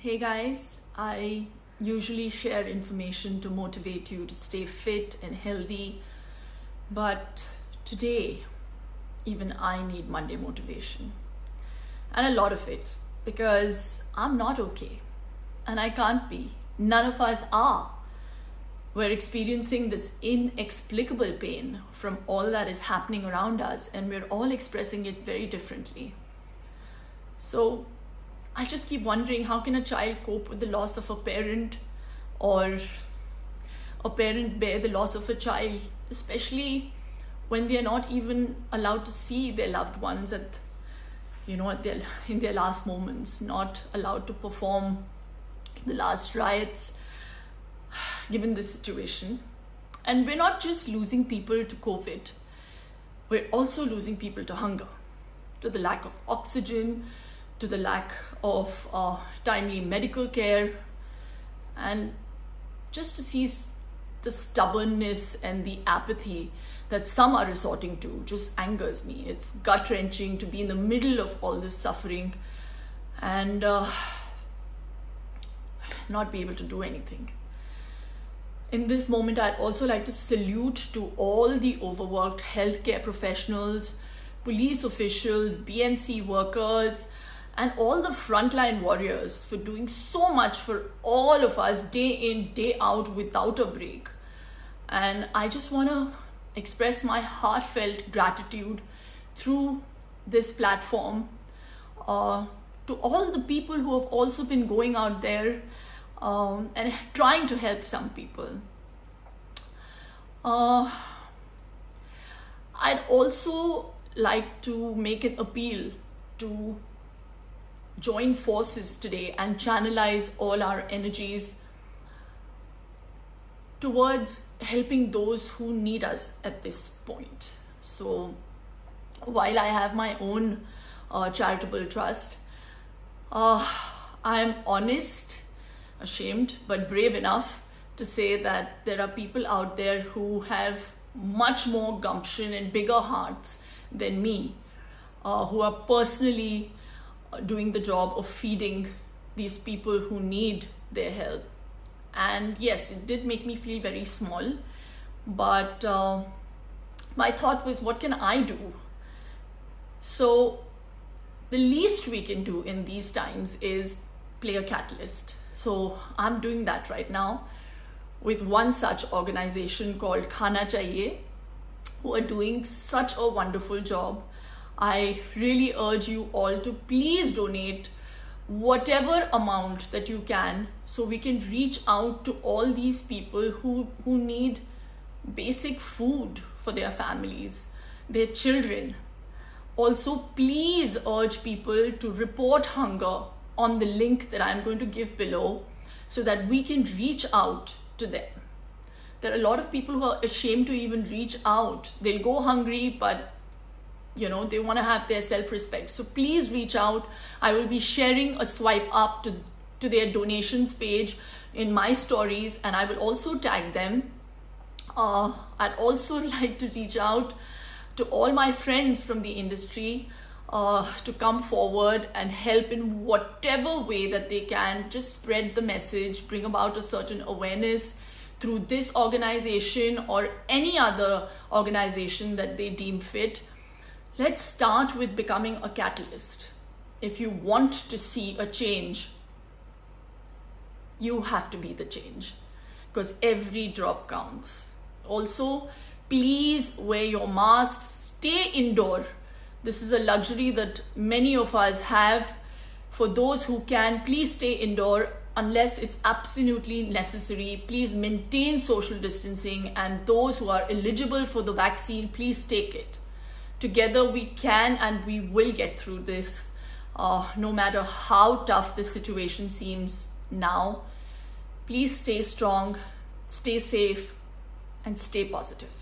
Hey guys, I usually share information to motivate you to stay fit and healthy, but today, even I need Monday motivation. And a lot of it because I'm not okay and I can't be. None of us are. We're experiencing this inexplicable pain from all that is happening around us, and we're all expressing it very differently. So, I just keep wondering, how can a child cope with the loss of a parent, or a parent bear the loss of a child, especially when they are not even allowed to see their loved ones in their last moments, not allowed to perform the last rites given this situation. And we're not just losing people to COVID, we're also losing people to hunger, to the lack of oxygen, to the lack of timely medical care, and just to see the stubbornness and the apathy that some are resorting to just angers me. It's gut-wrenching to be in the middle of all this suffering and not be able to do anything. In this moment, I'd also like to salute to all the overworked healthcare professionals, police officials, BMC workers, and all the frontline warriors for doing so much for all of us day in, day out without a break. And I just want to express my heartfelt gratitude through this platform to all the people who have also been going out there and trying to help some people. I'd also like to make an appeal to join forces today and channelize all our energies towards helping those who need us at this point. So while I have my own charitable trust, I'm honest, ashamed, but brave enough to say that there are people out there who have much more gumption and bigger hearts than me, who are personally doing the job of feeding these people who need their help. And yes, it did make me feel very small, but my thought was, what can I do? So the least we can do in these times is play a catalyst. So I'm doing that right now with one such organization called Khana Chahiye, who are doing such a wonderful job. I really urge you all to please donate whatever amount that you can so we can reach out to all these people who need basic food for their families, their children. Also, please urge people to report hunger on the link that I'm going to give below so that we can reach out to them. There are a lot of people who are ashamed to even reach out. They'll go hungry, but they want to have their self-respect. So please reach out. I will be sharing a swipe up to their donations page in my stories, and I will also tag them. I'd also like to reach out to all my friends from the industry to come forward and help in whatever way that they can. Just spread the message, bring about a certain awareness through this organization or any other organization that they deem fit. Let's start with becoming a catalyst. If you want to see a change, you have to be the change, because every drop counts. Also, please wear your masks, stay indoor. This is a luxury that many of us have. For those who can, please stay indoor unless it's absolutely necessary. Please maintain social distancing, and those who are eligible for the vaccine, please take it. Together we can and we will get through this, no matter how tough the situation seems now. Please stay strong, stay safe, and stay positive.